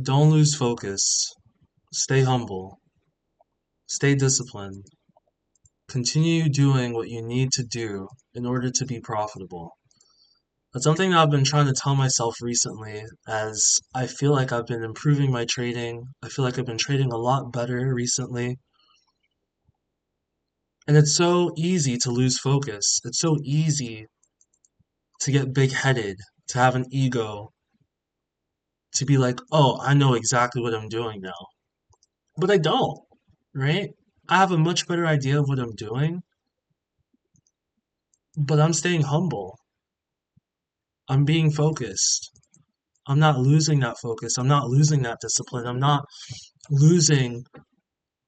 Don't lose focus. Stay humble. Stay disciplined. Continue doing what you need to do in order to be profitable. That's something that I've been trying to tell myself recently as I feel like I've been improving my trading. I feel like I've been trading a lot better recently. And it's so easy to lose focus. It's so easy to get big headed, to have an ego, to be like, oh, I know exactly what I'm doing now. But I don't, right? I have a much better idea of what I'm doing, but I'm staying humble. I'm being focused. I'm not losing that focus. I'm not losing that discipline. I'm not losing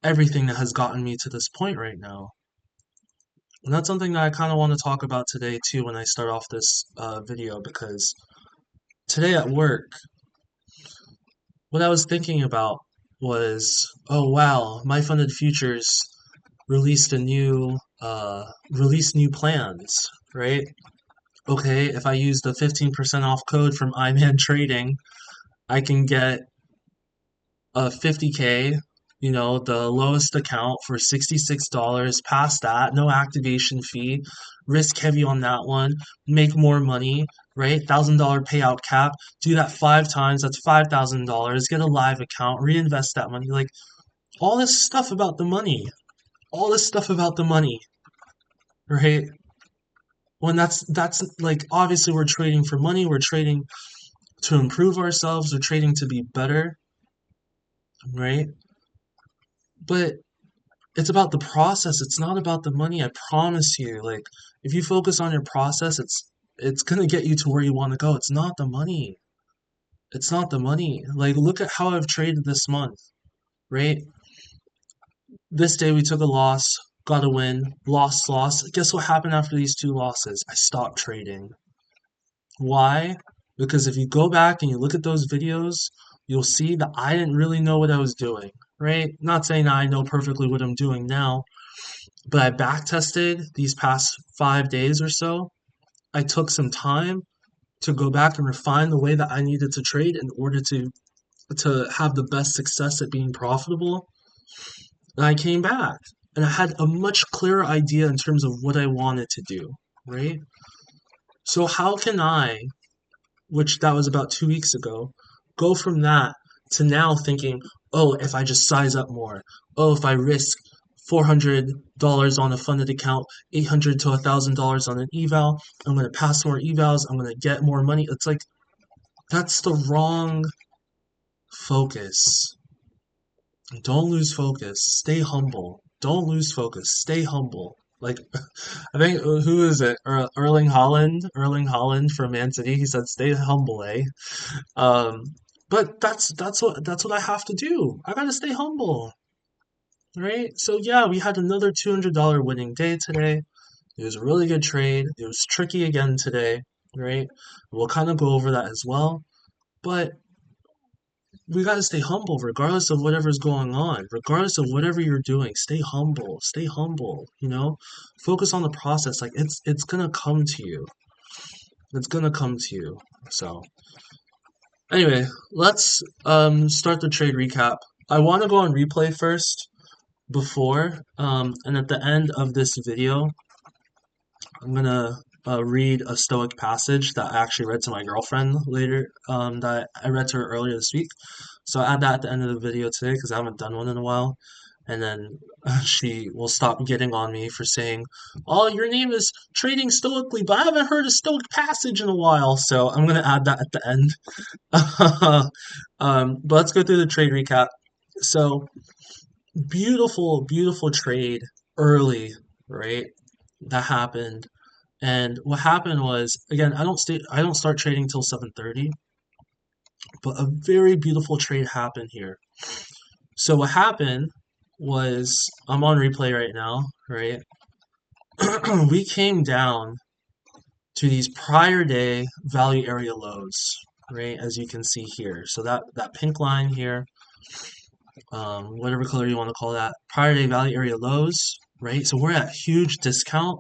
everything that has gotten me to this point right now. And that's something that I kind of want to talk about today too when I start off this video because today at work, what I was thinking about was, oh wow, my funded futures released a new released new plans, right? Okay, if I use the 15% off code from iMan Trading, I can get a 50K, the lowest account for $66. Past that, no activation fee, risk heavy on that one, make more money, right? $1,000 payout cap, do that 5 times, that's $5,000, get a live account, reinvest that money. Like all this stuff about the money, all this stuff about the money, right? When that's like obviously we're trading for money, we're trading to improve ourselves, we're trading to be better, right? But it's about the process. It's not about the money. I promise you. Like if you focus on your process, it's gonna get you to where you want to go. It's not the money. It's not the money. Like look at how I've traded this month, right? This day we took a loss, got a win, loss. Guess what happened after these two losses? I stopped trading. Why? Because if you go back and you look at those videos, you'll see that I didn't really know what I was doing, right? Not saying that I know perfectly what I'm doing now, but I back tested these past 5 days or so. I took some time to go back and refine the way that I needed to trade in order to have the best success at being profitable. And I came back and I had a much clearer idea in terms of what I wanted to do, right? So how can I, which that was about 2 weeks ago, go from that to now thinking, oh, if I just size up more, oh, if I risk $400 on a funded account, 800 to $1,000 on an eval, I'm going to pass more evals, I'm going to get more money. It's like, that's the wrong focus. Don't lose focus. Stay humble. Don't lose focus. Stay humble. Like, I think, who is it? Erling Holland? Erling Holland from Man City. He said, stay humble, eh? Um, but that's what I have to do. I gotta stay humble, right? So yeah, we had another $200 winning day today. It was a really good trade. It was tricky again today, right? We'll kind of go over that as well. But we gotta stay humble regardless of whatever's going on, regardless of whatever you're doing. Stay humble. Stay humble. Focus on the process. Like it's gonna come to you. It's gonna come to you. So. Anyway, let's start the trade recap. I want to go on replay first before and at the end of this video, I'm gonna read a Stoic passage that I actually read to my girlfriend later. That I read to her earlier this week. So I'll add that at the end of the video today because I haven't done one in a while. And then she will stop getting on me for saying, "Oh, your name is Trading Stoically, but I haven't heard a Stoic passage in a while." So I'm gonna add that at the end. But let's go through the trade recap. So beautiful, beautiful trade early, right? That happened. And what happened was, again, I don't start trading till 7:30, but a very beautiful trade happened here. So what happened was, I'm on replay right now, right? We came down to these prior day value area lows, right? As you can see here. So that pink line here, whatever color you want to call that, prior day value area lows, right? So we're at huge discount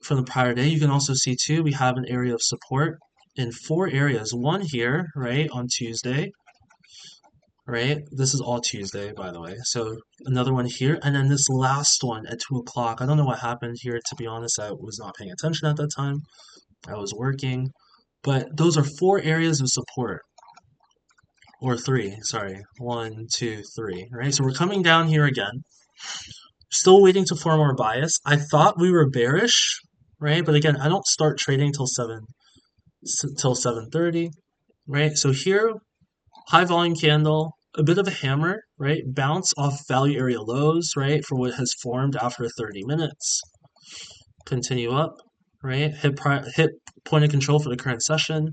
from the prior day. You can also see too, we have an area of support. in four areas. One here, right, on Tuesday, right? This is all Tuesday, by the way. So another one here, and then this last one at 2 o'clock. I don't know what happened here, to be honest. I was not paying attention at that time. I was working. But those are four areas of support, or three, sorry. One, two, three, right? So we're coming down here again. Still waiting to form our bias. I thought we were bearish, right? But again, I don't start trading till 7:30, right? So here, high volume candle, a bit of a hammer, right? Bounce off value area lows, right? For what has formed after 30 minutes. Continue up, right? Hit point of control for the current session,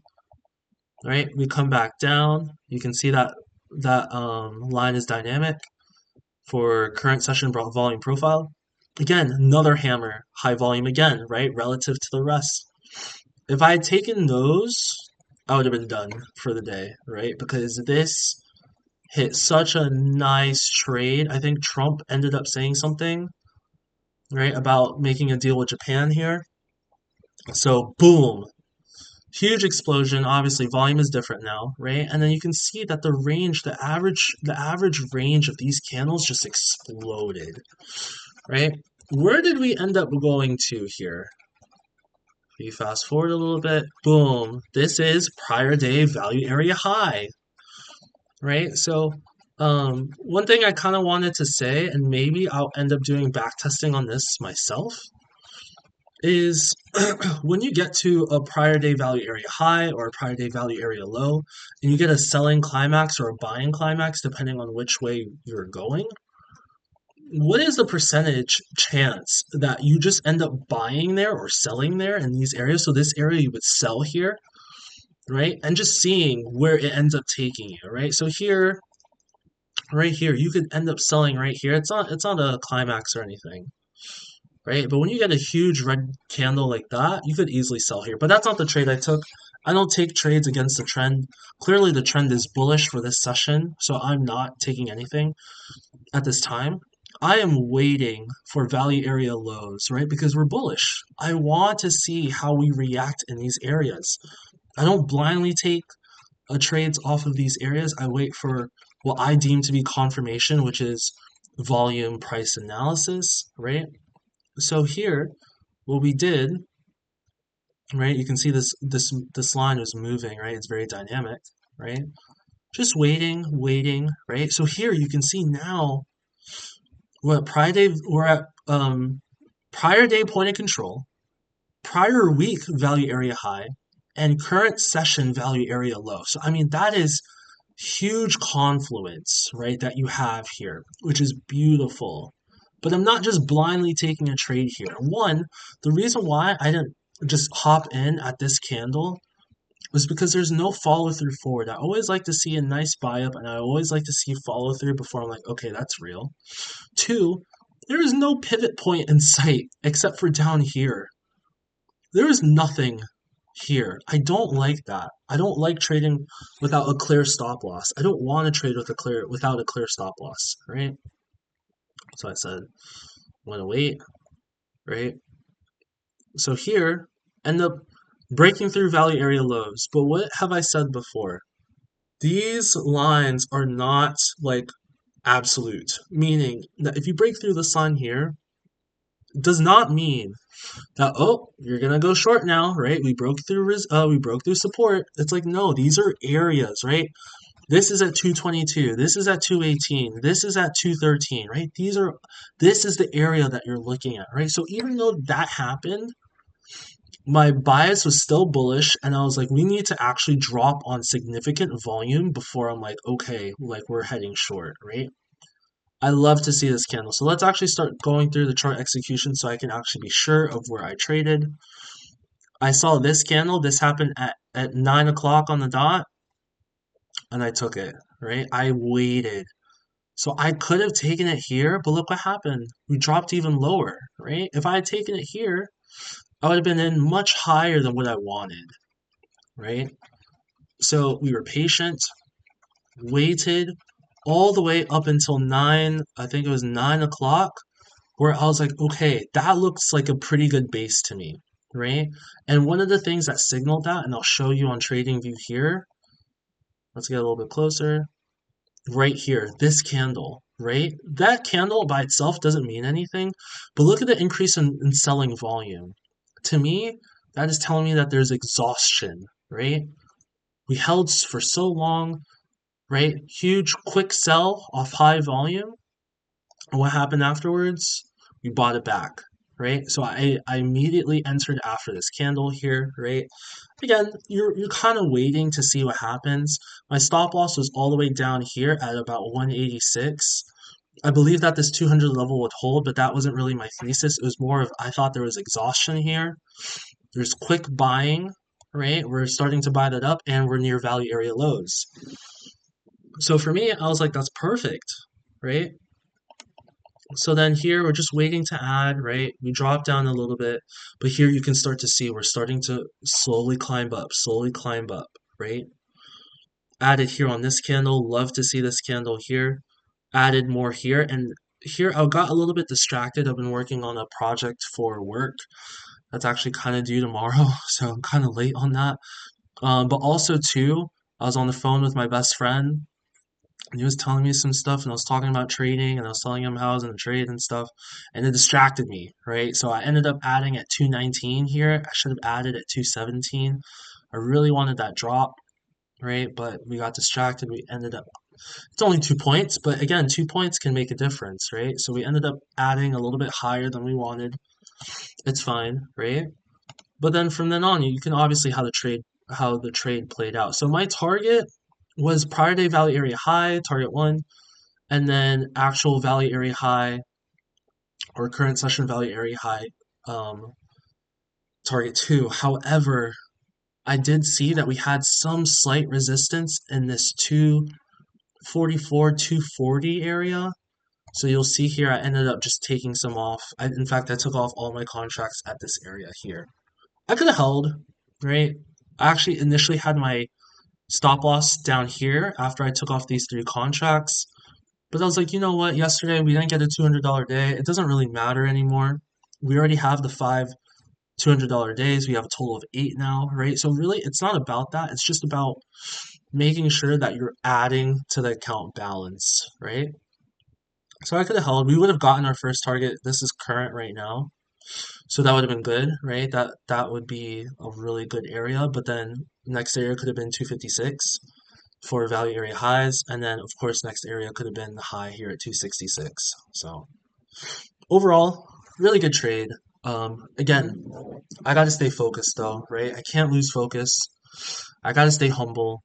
right? We come back down. You can see that line is dynamic for current session volume profile. Again, another hammer, high volume again, right? Relative to the rest. If I had taken those, I would have been done for the day, right? Because this hit such a nice trade. I think Trump ended up saying something, right, about making a deal with Japan here. So, boom, huge explosion. Obviously, volume is different now, right? And then you can see that the average range of these candles just exploded, right? Where did we end up going to here? If you fast forward a little bit, boom, this is prior day value area high, right? So one thing I kind of wanted to say, and maybe I'll end up doing back testing on this myself, is when you get to a prior day value area high or a prior day value area low, and you get a selling climax or a buying climax, depending on which way you're going, what is the percentage chance that you just end up buying there or selling there in these areas? So this area you would sell here, right? And just seeing where it ends up taking you, right? So here, right here, you could end up selling right here. It's not a climax or anything, right? But when you get a huge red candle like that, you could easily sell here. But that's not the trade I took. I don't take trades against the trend. Clearly the trend is bullish for this session, so I'm not taking anything at this time. I am waiting for value area lows, right? Because we're bullish. I want to see how we react in these areas. I don't blindly take trades off of these areas. I wait for what I deem to be confirmation, which is volume price analysis, right? So here, what we did, right? You can see this line was moving, right? It's very dynamic, right? Just waiting, right? So here you can see now we're at prior day point of control, prior week value area high, and current session value area low. So I mean that is huge confluence, right, that you have here, which is beautiful. But I'm not just blindly taking a trade here. One, the reason why I didn't just hop in at this candle was because there's no follow through forward. I always like to see a nice buy up, and I always like to see follow through before I'm like, okay, that's real. Two, there is no pivot point in sight except for down here. There is nothing here. I don't like that. I don't like trading without a clear stop loss. I don't want to trade without a clear stop loss, right? So I said, I'm gonna wait, right? So here, end up breaking through value area lows. But what have I said before? These lines are not like absolute, meaning that if you break through this line here, it does not mean that, oh, you're gonna go short now, right? We broke through support. It's like, no, these are areas, right? This is at 222, this is at 218, this is at 213, right? This is the area that you're looking at, right? So even though that happened, my bias was still bullish, and I was like, we need to actually drop on significant volume before I'm like, okay, like we're heading short, right? I love to see this candle. So let's actually start going through the chart execution so I can actually be sure of where I traded. I saw this candle. This happened at 9 o'clock on the dot, and I took it, right? I waited. So I could have taken it here, but look what happened. We dropped even lower, right? If I had taken it here, I would have been in much higher than what I wanted, right? So we were patient, waited all the way up until 9, I think it was 9 o'clock, where I was like, okay, that looks like a pretty good base to me. right? And one of the things that signaled that, and I'll show you on TradingView here, let's get a little bit closer, right here, this candle, right? That candle by itself doesn't mean anything, but look at the increase in selling volume. To me, that is telling me that there's exhaustion, right? We held for so long, right? Huge quick sell off high volume. And what happened afterwards? We bought it back, right? So I immediately entered after this candle here, right? Again, you're kind of waiting to see what happens. My stop loss was all the way down here at about 186. I believe that this 200 level would hold, but that wasn't really my thesis. It was more of I thought there was exhaustion here. There's quick buying, right? We're starting to buy that up and we're near value area lows. So for me, I was like, that's perfect, right? So then here we're just waiting to add, right? We drop down a little bit, but here you can start to see we're starting to slowly climb up, right? Added here on this candle, love to see this candle here. Added more here, and here I got a little bit distracted. I've been working on a project for work that's actually kind of due tomorrow, so I'm kind of late on that. But also too, I was on the phone with my best friend, and he was telling me some stuff, and I was talking about trading, and I was telling him how I was in the trade and stuff, and it distracted me, right? So I ended up adding at 219 here. I should have added at 217. I really wanted that drop, right? But we got distracted. We ended up, it's only 2 points, but again, 2 points can make a difference, right? So we ended up adding a little bit higher than we wanted. It's fine, right? But then from then on, you can obviously how the trade played out. So my target was prior day value area high, target one, and then actual value area high or current session value area high, um, target two. However, I did see that we had some slight resistance in this 244, 240 area. So you'll see here, I ended up just taking some off. In fact, I took off all my contracts at this area here. I could have held, right? I actually initially had my stop loss down here after I took off these three contracts. But I was like, you know what? Yesterday we didn't get a $200 day. It doesn't really matter anymore. We already have the five $200 days. We have a total of eight now, right? So really, it's not about that. It's just about making sure that you're adding to the account balance, right? So I could have held. We would have gotten our first target. This is current right now. So that would have been good, right? That would be a really good area. But then next area could have been 256 for value area highs. And then of course next area could have been the high here at 266. So overall, really good trade. Again, I gotta stay focused though, right? I can't lose focus. I gotta stay humble.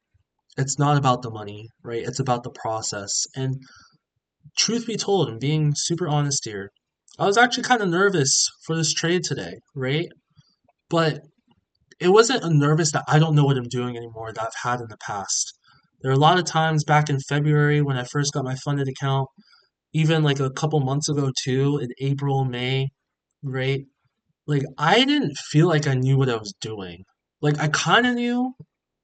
It's not about the money, right? It's about the process. And truth be told, and being super honest here, I was actually kind of nervous for this trade today, right? But it wasn't a nervous that I don't know what I'm doing anymore that I've had in the past. There are a lot of times back in February when I first got my funded account, even like a couple months ago too, in April, May, right? Like I didn't feel like I knew what I was doing. Like I kind of knew,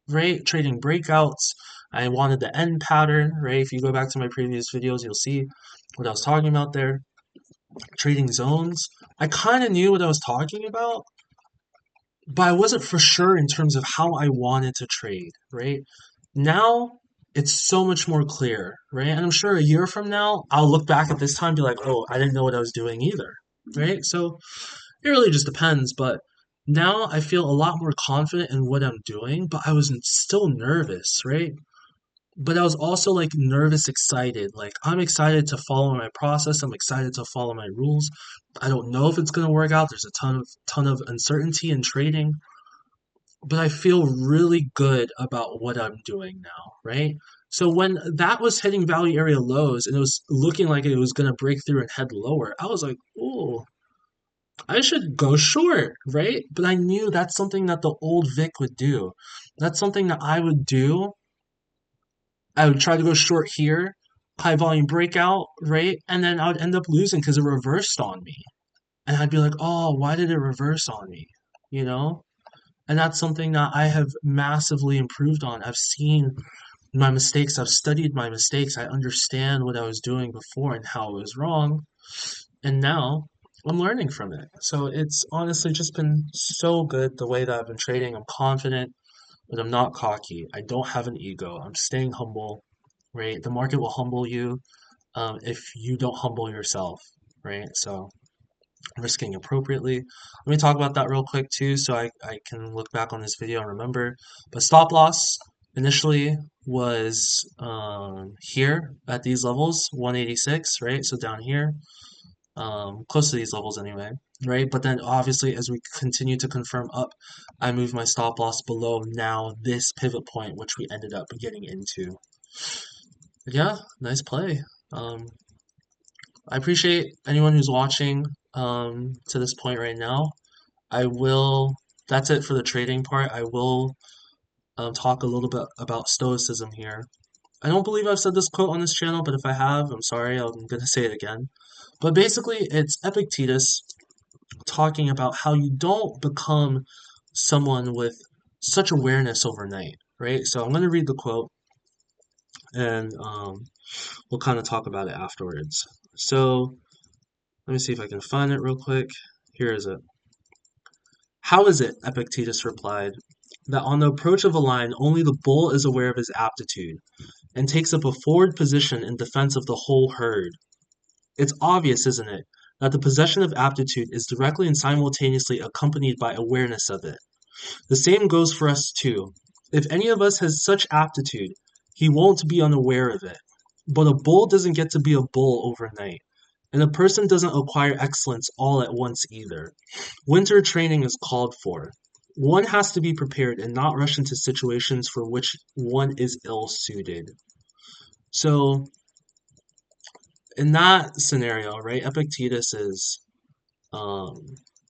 right? Trading breakouts. I wanted the end pattern, right? If you go back to my previous videos, you'll see what I was talking about there. Trading zones. I kind of knew what I was talking about, but I wasn't for sure in terms of how I wanted to trade, right? Now it's so much more clear, right? And I'm sure a year from now, I'll look back at this time and be like, oh, I didn't know what I was doing either, right? So it really just depends, but now I feel a lot more confident in what I'm doing, but I was still nervous, right? But I was also like nervous, excited. Like I'm excited to follow my process. I'm excited to follow my rules. I don't know if it's going to work out. There's a ton of uncertainty in trading, but I feel really good about what I'm doing now, right? So when that was hitting value area lows and it was looking like it was going to break through and head lower, I was like, "Oh, I should go short," right? But I knew that's something that the old Vic would do. That's something that I would do. I would try to go short here, high volume breakout, right? And then I would end up losing because it reversed on me. And I'd be like, oh, why did it reverse on me? You know? And that's something that I have massively improved on. I've seen my mistakes, I've studied my mistakes, I understand what I was doing before and how it was wrong. And now I'm learning from it. So it's honestly just been so good the way that I've been trading. I'm confident, but I'm not cocky. I don't have an ego. I'm staying humble, right? The market will humble you if you don't humble yourself, right? So risking appropriately. Let me talk about that real quick too, so I can look back on this video and remember. But stop loss initially was here at these levels, 186, right? So down here, close to these levels anyway, right? But then obviously as we continue to confirm up, I move my stop loss below now this pivot point, which we ended up getting into. But yeah, nice play. Um, I appreciate anyone who's watching to this point right now. I will, that's it for the trading part. I will talk a little bit about stoicism here. I don't believe I've said this quote on this channel, but if I have, I'm sorry, I'm going to say it again. But basically, it's Epictetus talking about how you don't become someone with such awareness overnight, right? So I'm going to read the quote and we'll kind of talk about it afterwards. So let me see if I can find it real quick. Here is it. How is it, Epictetus replied, that on the approach of a lion only the bull is aware of his aptitude, and takes up a forward position in defense of the whole herd? It's obvious, isn't it, that the possession of aptitude is directly and simultaneously accompanied by awareness of it. The same goes for us too. If any of us has such aptitude, he won't be unaware of it. But a bull doesn't get to be a bull overnight, and a person doesn't acquire excellence all at once either. Winter training is called for. One has to be prepared and not rush into situations for which one is ill suited. So, in that scenario, right, Epictetus is um,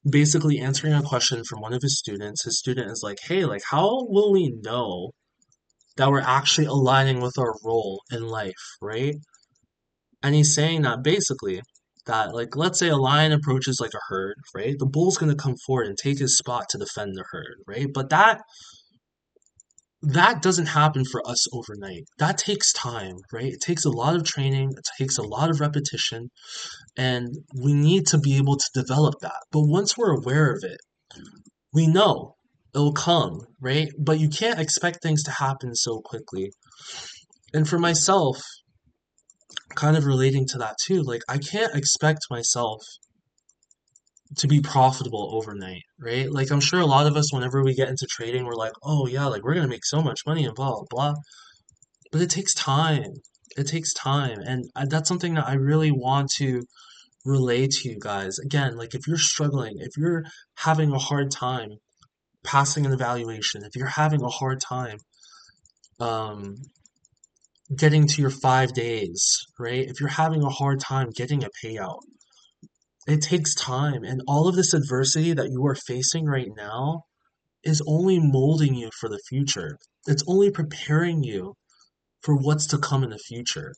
basically answering a question from one of his students. His student is like, hey, like, how will we know that we're actually aligning with our role in life, right? And he's saying that basically, that like let's say a lion approaches like a herd, right? The bull's gonna come forward and take his spot to defend the herd, right? But that doesn't happen for us overnight. That takes time, right? It takes a lot of training, it takes a lot of repetition, and we need to be able to develop that. But once we're aware of it, we know it'll come, right? But you can't expect things to happen so quickly. And for myself, kind of relating to that too, like I can't expect myself to be profitable overnight, right? Like I'm sure a lot of us, whenever we get into trading, we're like, oh yeah, like we're gonna make so much money and blah blah blah. But it takes time. It takes time, and that's something that I really want to relay to you guys. Again, like if you're struggling, if you're having a hard time passing an evaluation, if you're having a hard time um, getting to your 5 days, right? If you're having a hard time getting a payout, it takes time, and all of this adversity that you are facing right now is only molding you for the future. It's only preparing you for what's to come in the future.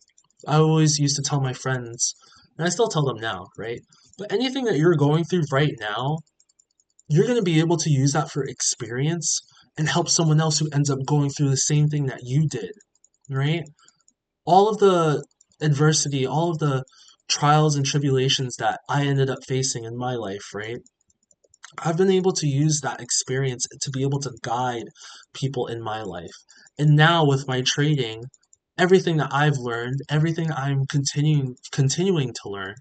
I always used to tell my friends, and I still tell them now, right? But anything that you're going through right now, you're going to be able to use that for experience and help someone else who ends up going through the same thing that you did, right? All of the adversity, all of the trials and tribulations that I ended up facing in my life, right? I've been able to use that experience to be able to guide people in my life. And now with my trading, everything that I've learned, everything I'm continuing to learn,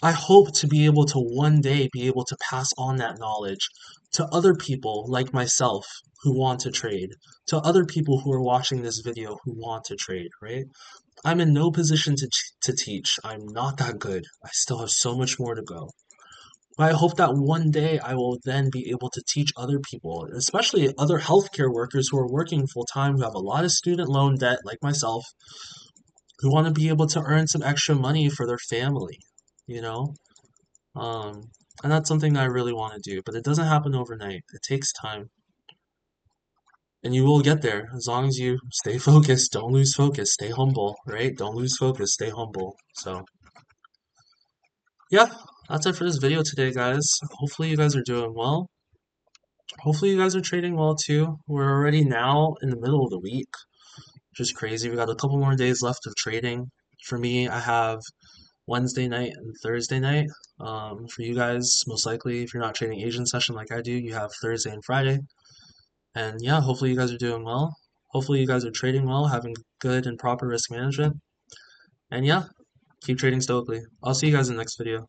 I hope to be able to one day be able to pass on that knowledge to other people like myself who want to trade, to other people who are watching this video who want to trade, right? I'm in no position to teach. I'm not that good. I still have so much more to go. But I hope that one day I will then be able to teach other people, especially other healthcare workers who are working full time, who have a lot of student loan debt, like myself, who want to be able to earn some extra money for their family, you know? Um, and that's something that I really want to do, but it doesn't happen overnight. It takes time. And you will get there as long as you stay focused, don't lose focus, stay humble, right? Don't lose focus, stay humble. So, yeah, that's it for this video today, guys. Hopefully, you guys are doing well. Hopefully you guys are trading well too. We're already now in the middle of the week, which is crazy. We got a couple more days left of trading. For me, I have Wednesday night and Thursday night. For you guys, most likely, if you're not trading Asian session like I do, you have Thursday and Friday. And yeah, hopefully you guys are doing well. Hopefully you guys are trading well, having good and proper risk management. And yeah, keep trading stoically. I'll see you guys in the next video.